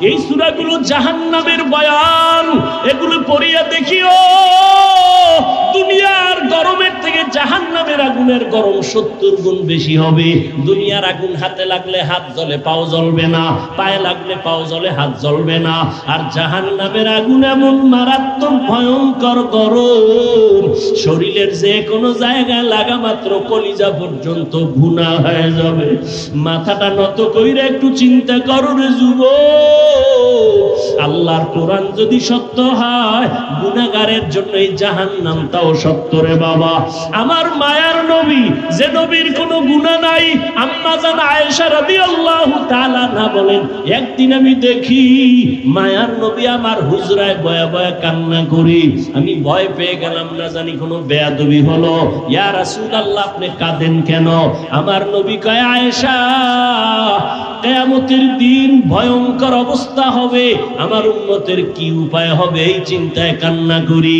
এই সূরাগুলো জাহান্নামের বয়ান, এগুলো পড়িয়া দেখিও দুনিয়ার গরমের থেকে জাহান্নামের আগুনের গরম 70 গুণ বেশি হবে। দুনিয়ার আগুন হাতে লাগলে হাত জ্বলে পাও জ্বলবে না, পায়ে লাগলে পাও জ্বলে হাত জ্বলবে না। আর জাহান্নামের আগুন এমন মারাত্মক ভয়ঙ্কর গরম, শরীরের যে কোনো জায়গায় লাগা মাত্র কলিজা পর্যন্ত ভুনা হয়ে যাবে। মাথাটা নত কইরা একটু চিন্তা করো রে যুবক, আল্লাহর কোরআন যদি সত্য হয়, গুনাহগারের জন্য এই জাহান্নামটাও সত্য রে বাবা। আমার মায়ার নবী, যে নবীর কোনো গুনাহ নাই, আম্মা জান আয়েশা রাদিয়াল্লাহু তাআলা না বলেন, একদিন আমি দেখি মায়ার নবী আমার হুজরায় বয়া বয়া কান্না করি। আমি ভয় পেয়ে গেলাম, না জানি কোনো বেয়াদবি হলো। ইয়া রাসূলুল্লাহ, আপনি কাঁদেন কেন? আমার নবী কয়, আয়েশা, কিয়ামতের দিন ভয়ঙ্কর অবস্থা হবে, আমার উম্মতের কি উপায় হবে এই চিন্তায় কান্না করি।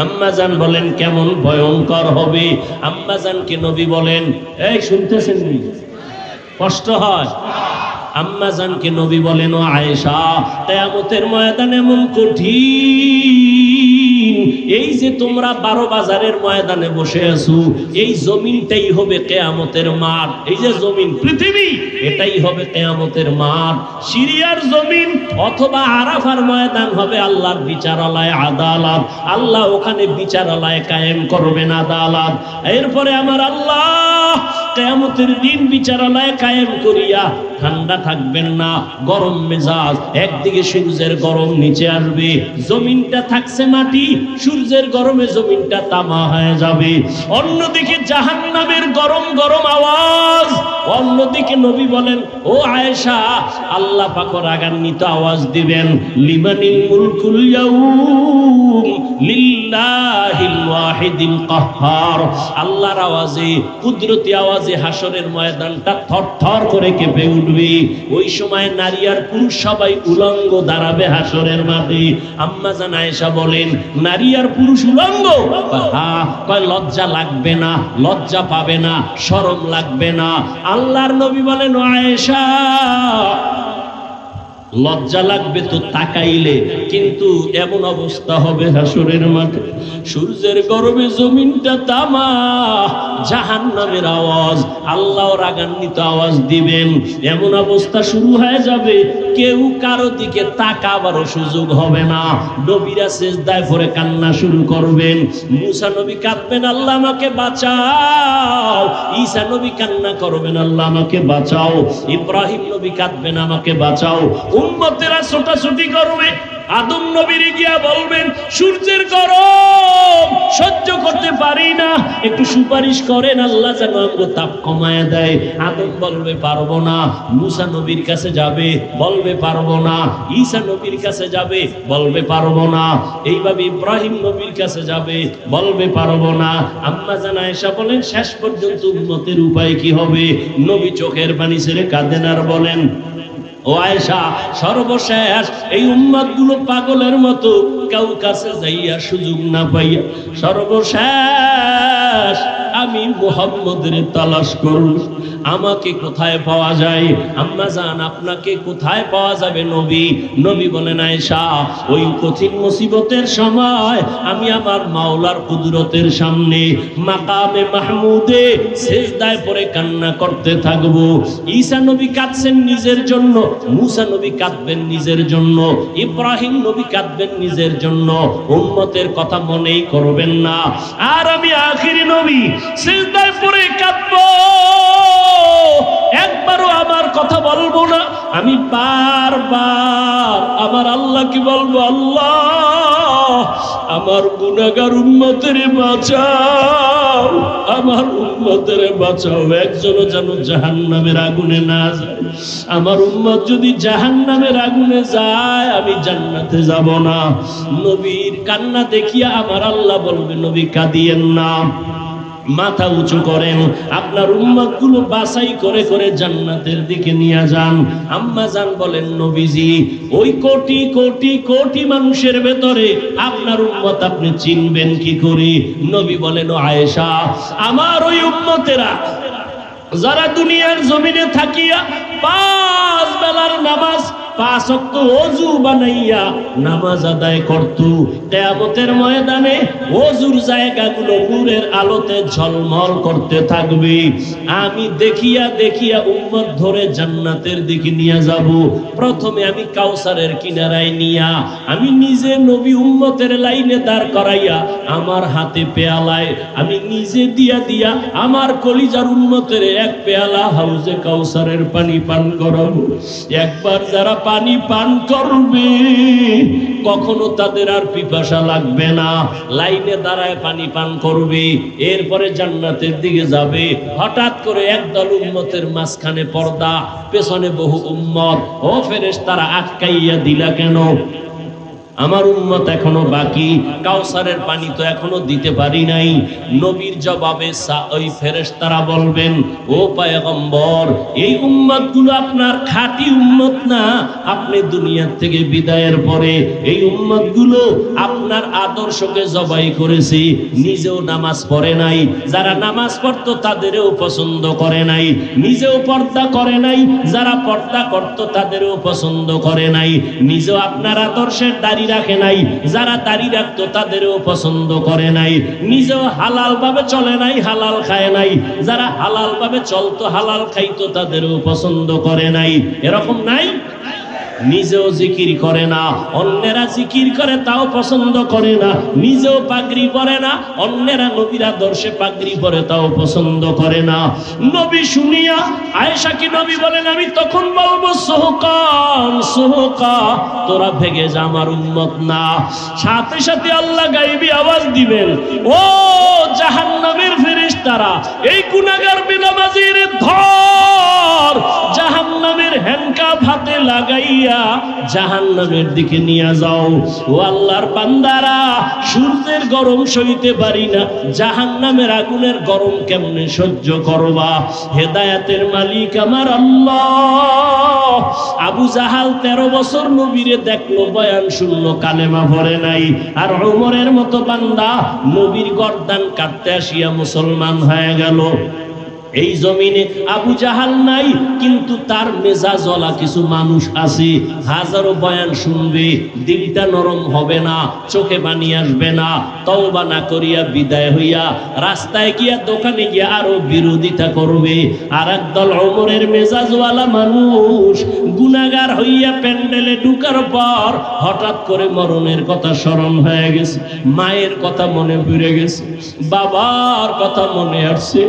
আম্মাজান বলেন, কেমন ভয়ঙ্কর হবে? আম্মাজানকে নবী বলেন, এই শুনতেছেন নি? কষ্ট হয়? আম্মাজানকে নবী বলেন, ও আয়েশা, কিয়ামতের ময়দান এমন কঠিন, এই যে তোমরা 12 বাজারের ময়দানে বসে আছো, এই জমিনটাই হবে কিয়ামতের মাঠ। এই যে জমিন, পৃথিবী, এটাই হবে কিয়ামতের মাঠ। সিরিয়ার জমিন অথবা আরাফার ময়দান হবে আল্লাহর বিচারালয়, আদালত। আল্লাহ ওখানে বিচারালয় কায়েম করবেন, আদালত। এরপরে আমার আল্লাহ কিয়ামতের দিন বিচারালয় কায়েম করিয়া ঠান্ডা থাকবেন না, গরম মেজাজ। একদিকে সূর্যের গরম নিচে আসবে, জমিনটা থাকছে মাটি, সূর্যের গরমে জমিনটা তামা হয়ে যাবে। অন্যদিকে জাহান্নামের গরম গরম আওয়াজ। অন্যদিকে নবী বলেন, ও আয়েশা, আল্লাহ পাক রাগান্বিত আওয়াজ দিবেন, লিমানিল মুলকুল ইয়াউম লিল্লাহিল ওয়াহিদিল কাহ্হার। আল্লাহর আওয়াজে, কুদরতি আওয়াজে হাসরের ময়দানটা থরথর করে কেঁপে উঠবে। ওই সময় নারী আর পুরুষ সবাই উলঙ্গ দাঁড়াবে হাসরের মাঠে। আম্মা জান আয়েশা বলেন, নারী আর পুরুষ উলঙ্গ? হ্যাঁ। কয়, লজ্জা লাগবে না? লজ্জা পাবে না? শরম লাগবে না? আল্লাহর নবী বলেন, ও আয়েশা, লজ্জা লাগবে তো তাকাইলে, কিন্তু এমন অবস্থা হবে হাসরের মাঠে, সূর্যের গরমে জমিনটা তামা, জাহান্নামের আওয়াজ, আল্লাহ রাগান্বিত আওয়াজ দিবেন। এমন অবস্থা শুরু হয়ে যাবে, কেউ কারো দিকে তাকাবারও সুযোগ হবে না। নবীরা সিজদায় পড়ে কান্না শুরু করবেন। মুসা নবী কাঁদবেন, আল্লাহ আমাকে বাঁচাও। ঈসা নবী কান্না করবেন, আল্লাহ আমাকে বাঁচাও। ইব্রাহিম নবী কাঁদবেন, আমাকে বাঁচাও। উম্মতেরা ছোটাছুটি করবে। আদম নবীর গিয়া বলবেন, সূর্যের গরম সহ্য করতে পারি না, একটু সুপারিশ করেন আল্লাহ যেন আমাকে তাপ কমায় দেয়। আদম বলবে, পারবো না। মুসা নবীর কাছে যাবে, বলবে পারবো না। ঈসা নবীর কাছে যাবে, বলবে পারবো না। এইভাবে ইব্রাহিম নবীর কাছে যাবে, বলবে পারবো না। আম্মা জান আয়েশা বলেন, শেষ পর্যন্ত উম্মতের উপায় কি হবে? নবী চোখের পানি ছেড়ে কাঁদেন আর বলেন, ও আয়েশা, সর্বশেষ এই উম্মতগুলো পাগলের মতো কাউ কাছে যাইয়া সুযোগ না পাইয়া, সর্বশেষ আমি মুহাম্মদের তালাশ করব, আমাকে কোথায় পাওয়া যায়? আম্মা জান, আপনাকে কোথায় পাওয়া যাবে নবী? নবী বলেন, আয়েশা, ওই কঠিন মুসিবতের সময় আমি আমার মাওলার কুদরতের সামনে মাকামে মাহমুদে সিজদায় পড়ে কান্না করতে থাকব। ঈসা নবী কাঁদছেন নিজের জন্য, মুসা নবী কাঁদবেন নিজের জন্য, ইব্রাহিম নবী কাঁদবেন নিজের জন্য, উম্মতের কথা মনেই করবেন না। আর আমি আখিরি নবী সিজদায় পড়ে কাঁদবো, একবারও আমার কথা বলবো না। আমি বারবার আমার আল্লাহকে বলবো, আল্লাহ, আমার গুনাহগার উম্মতের বাঁচাও, আমার উম্মতের বাঁচাও, একজনও যেন জাহান্নামের আগুনে না যায়। আমার উম্মত যদি জাহান্নামের আগুনে যায়, আমি জান্নাতে যাব না। নবীর কান্না দেখিয়া আমার আল্লাহ বলবে, নবী কাঁদিয়েন না, মাথা উঁচু করেন, আপনার উম্মতগুলো বাছাই করে করে জান্নাতের দিকে নিয়ে যান। আম্মা জান বলেন, নবীজি, ওই কোটি কোটি কোটি মানুষের ভেতরে আপনার উম্মত আপনি চিনবেন কি করে? নবী বলেন, ও আয়েশা, আমার ওই উম্মতেরা যারা দুনিয়ার জমিনে থাকিয়া 5 বেলার নামাজ 5 ওয়াক্ত ওযু বানাইয়া নামাজ আদায় করত। কিয়ামতের ময়দানে ওযুর জায়গাগুলো নূরের আলোতে ঝলমল করতে থাকবে। আমি দেখিয়া দেখিয়া উম্মত ধরে জান্নাতের দিকে নিয়ে যাব। প্রথমে আমি কাউসারের কিনারায় নিয়া আমি নিজে নবী উম্মতের লাইনে দাঁড় করাইয়া আমার হাতে পেয়ালায় আমি নিজে দিয়া দিয়া আমার কলিজার উম্মতের এক পেয়ালা হাউজে কাউসারের পানি পান করাবো। একবার যারা পানি পান করবে কখনো তাদের আর পিপাসা লাগবে না। লাইনে দাঁড়ায় পানি পান করবে, এরপরে জান্নাতের দিকে যাবে। হঠাৎ করে একদল উম্মতের মাঝখানে পর্দা, পেছনে বহু উম্মত। ও ফেরেশতারা আটকাইয়া দিলা কেন? আমার উম্মত এখনো বাকি, কাউসারের পানি তো এখনো দিতে পারি নাই। নবীর জবাবে ওই ফেরেশতারা বলবেন, ও পয়গম্বর, এই উম্মতগুলো আপনার খাঁটি উম্মত না। আপনি দুনিয়া থেকে বিদায়ের পরে এই উম্মতগুলো আপনার আদর্শকে জবাই করেছে, নিজেও নামাজ পড়ে নাই। যারা নামাজ পড়তো তাদেরও পছন্দ করে নাই, নিজেও পর্দা করে নাই। যারা পর্দা করত তাদেরও পছন্দ করে নাই, নিজেও আপনার আদর্শের দাঁড়িয়ে রাখে নাই। যারা দাড়ি রাখতো তাদেরও পছন্দ করে নাই, নিজেও হালাল ভাবে চলে নাই, হালাল খায় নাই। যারা হালাল ভাবে চলতো, হালাল খাইতো, তাদেরও পছন্দ করে নাই। এরকম নাই? নিজেও জিকির করে না, অন্যেরা জিকির করে তাও পছন্দ করে না। নিজেও পাগড়ি পরে না, অন্যেরা নবীর আদর্শে পাগড়ি পরে তাও পছন্দ করে না। নবী শুনিয়া আয়েশা কি নবী বলেন, আমি তখন বলবো সুহকান সুহকা, তোরা ভেগে যা, আমার উম্মত না। সাথে সাথে আল্লাহ গায়বী আওয়াজ দিবেন, ও জাহান্নামের ফেরেশতারা, এই গুনাহগার বেনামাজির ধর, জাহান্নামের হ্যান্ডকাপ হাতে লাগাইয়া জাহান্নামের দিকে নিয়ে যাও। ও আল্লাহর বান্দারা, সূর্যের গরম সইতে পারি না, জাহান্নামের আগুনের গরম কেমনে সহ্য করবা? হেদায়েতের মালিক আমার আল্লাহ। আবু জাহাল 13 বছর নবীরে দেখলো, বয়ান শুনলো, কালেমা পড়ে নাই। আর ওমরের মতো বান্দা নবীর গর্দান কাটতে আসিয়া মুসলমান হয়ে গেল। এই জমিনে আবু জাহাল নাই, কিন্তু তার মেজাজওয়ালা কিছু মানুষ আছে। হাজারো বয়ান শুনবে, দিলটা নরম হবে না, চোখে পানি আসবে না। তওবা না করিয়া বিদায় হইয়া রাস্তায় গিয়া, দোকানে গিয়া আরো বিরোধিতা করবে। আর একদল ওমরের মেজাজওয়ালা মানুষ গুনাহগার হইয়া প্যান্ডেলে ঢুকার পর হঠাৎ করে মরণের কথা স্মরণ হয়ে গেছে, মায়ের কথা মনে পড়ে গেছে, বাবার কথা মনে আসছে।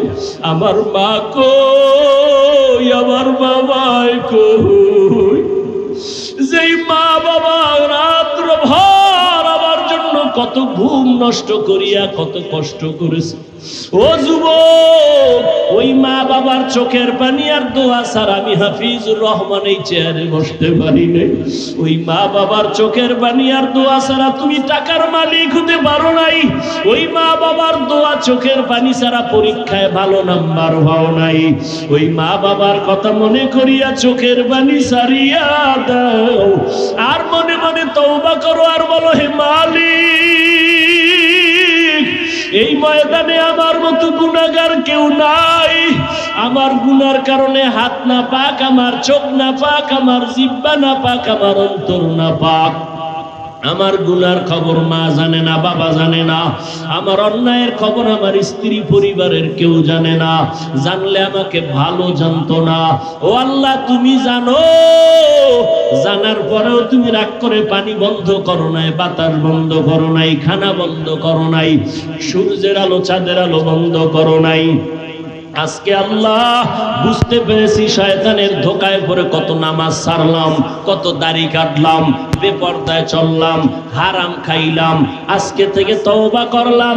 আমার মা কই, আমার বাবাই কই? যেই মা বাবা রাত্র ভর আমার জন্য কত ঘুম নষ্ট করিয়া কত কষ্ট করেছে। ও যুবক, ওই মা বাবার চোখের পানি আর দোয়া ছাড়া আমি হাফিজুর রহমান এই চেয়ারে বসতে পারি নাই। ওই মা বাবার চোখের পানি আর দোয়া ছাড়া তুমি টাকার মালিক হতে পারো নাই। ওই মা বাবার দোয়া চোখের পানি ছাড়া পরীক্ষায় ভালো নাম্বার হও নাই। ওই মা বাবার কথা মনে করিয়া চোখের পানি ছাড়িয়া দাও, আর মনে মনে তওবা করো, আর বলো, হে মালিক, এই ময়দানে আমার মতো গুনাহগার কেউ নাই। আমার গুনার কারণে হাত না পাক, আমার চোখ না পাক, আমার জিহ্বা না পাক, আমার অন্তর না পাক। আমার গুনার খবর মা জানে না, বাবা জানে না। আমার অন্যায়ের খবর আমার স্ত্রী পরিবারের কেউ জানে না। জানলে আমাকে ভালো জানতো না। ও আল্লাহ, তুমি জানো, জানার পরেও তুমি রাগ করে পানি বন্ধ করো নাই, বাতাস বন্ধ করো নাই, খানা বন্ধ করো নাই, সূর্যের আলো চাঁদের আলো বন্ধ করো নাই। আজকে আল্লাহ বুঝতে পেরেছি শয়তানের ধোকায় পড়ে কত নামাজ ছাড়লাম, কত দাড়ি কাটলাম, বেপরদায় চললাম, হারাম খাইলাম। আজকে থেকে তওবা করলাম,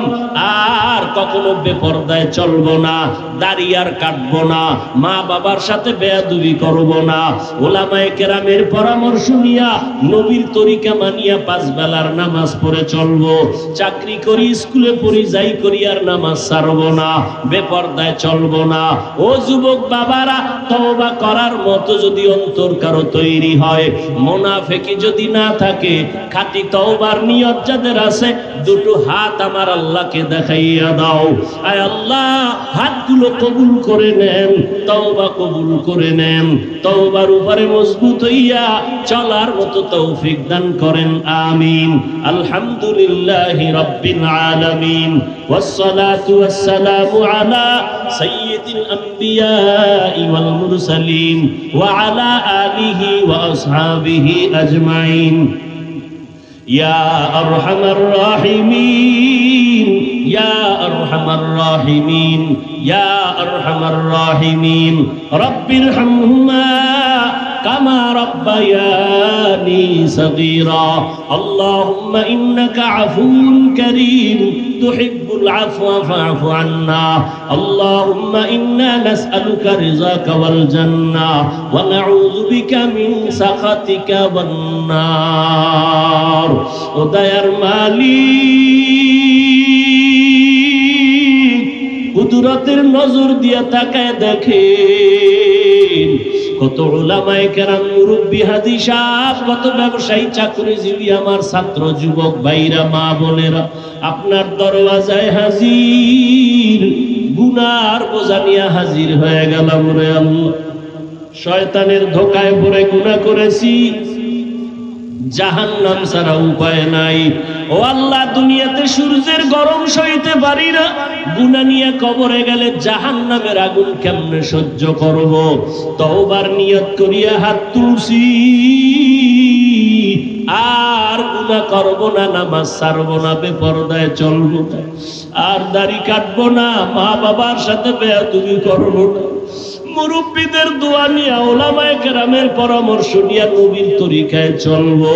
আর কখনো বেপরদায় চলবো না, দাড়ি আর কাটবো না, মা বাবার সাথে বেয়াদবি করবো না। ওলামায়ে কেরামের পরামর্শ নিয়া নবীর তরিকা মানিয়া 5 বেলার নামাজ পড়ে চলবো। চাকরি করি, স্কুলে পড়ি, যাই করি, আর নামাজ ছাড়বো না, বেপরদায় চলবো না। ও যুবক বাবারা, তওবা করার মতো যদি অন্তর কারো তৈরি হয়, মুনাফিকি যদি না থাকে, খাঁটি তওবার নিয়ত যাদের আছে, দুটো হাত আমার আল্লাহকে দেখাইয়া দাও। আয় আল্লাহ, হাতগুলো কবুল করে নেন, তওবা কবুল করে নেন, তওবার উপরে মজবুত হইয়া চলার মতো তৌফিক দান করেন। আমিন। আলহামদুলিল্লাহি রাব্বিল আলামিন, ওয়াসসালাতু ওয়াসসালামু আলা সাইয়্যিদিল আমবিয়াই ওয়াল মুরসালিন ওয়া আলা আলিহি ওয়া আসহাবিহি আজমাইন। ইয়া আরহামার রাহিমিন, ইয়া আরহামার রাহিমিন, ইয়া আরহামার রাহিমিন, রব্বিরহামহুমা কামা রাব্বায়ানি সগীরা। আল্লাহুম্মা ইন্নাকা আফুউন কারীম তুহিব্বুল আফওয়া ফা'ফু আন্না। আল্লাহুম্মা ইন্না নাসআলুকা রিযাকা ওয়াল জান্নাহ ওয়া নাউযু বিকা মিন সাখাতিকা ওয়ান নার। ও দয়ার মালিক, কুদরতের নজর দিয়া তাকায় দেখেন কত উলামায়ে কেরাম, মুরব্বী, হাজী সাহেব, কত ব্যবসায়ী, চাকরিজীবী, আমার ছাত্র যুবক ভাইরা, মা বোনেরা আপনার দরওয়াজায় হাজির, গুনার বোঝা নিয়ে হাজির হয়ে গেলাম। রে আল্লাহ, শয়তানের ধোকায় পড়ে গুনাহ করেছি, জাহান্নাম ছাড়া উপায় নাই। ও আল্লাহ, দুনিয়াতে সূর্যের গরম সইতে পারি না, গুনাহ নিয়ে কবরে গেলে জাহান্নামের আগুন কেমনে সহ্য করব? তওবার নিয়ত করিয়া হাত তুলছি, আর গুনাহ করব না, নামাজ ছাড়ব না, বেপরদায় চলব না, আর দাড়ি কাটবো না, মা বাবার সাথে বেয়াদবি করব না, মুরব্বীদের দোয়া নিয়ে, উলামায়ে কেরামের পরামর্শ নিয়ে নবীর তরিকায় চলবো।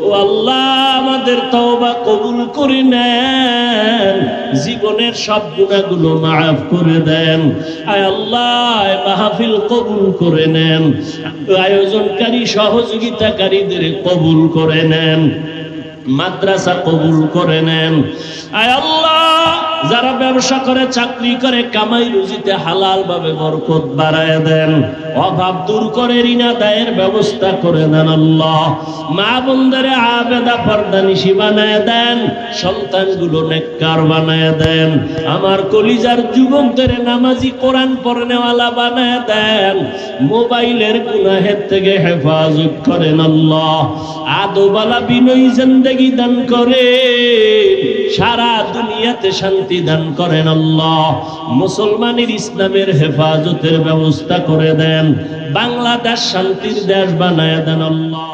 ও আল্লাহ, আমাদের তওবা কবুল করে নেন, জীবনের সব গুনাহগুলো মাফ করে দেন। আয় আল্লাহ, মাহফিল কবুল করে নেন, আয়োজনকারী সহযোগিতাকারীদের কবুল করে নেন, মাদ্রাসা কবুল করে নেন। আয় আল্লাহ, যারা ব্যবসা করে, চাকরি করে, কামাই রুজিতে হালাল ভাবে বরকত বাড়ায় দেন, অভাব দূর করে ঋণ আদায়ের ব্যবস্থা করে দেন। আল্লাহ, মা বোনদের আবেদা পর্দানিশী বানায় দেন, সন্তানগুলো নেককার বানায় দেন, আমার কলিজার যুবকদের নামাজি, কোরআন পড়নেওয়ালা বানায় দেন, মোবাইলের গুনাহের থেকে হেফাজত করেন। আল্লাহ, আদবালা বিনয়ী জিন্দেগি দান করে, সারা দুনিয়াতে শান্তি দান করেন। আল্লাহ, মুসলমানের ইসলামের হেফাজতের ব্যবস্থা করে দেন, বাংলাদেশ শান্তির দেশ বানায় দেন। আল্লাহ।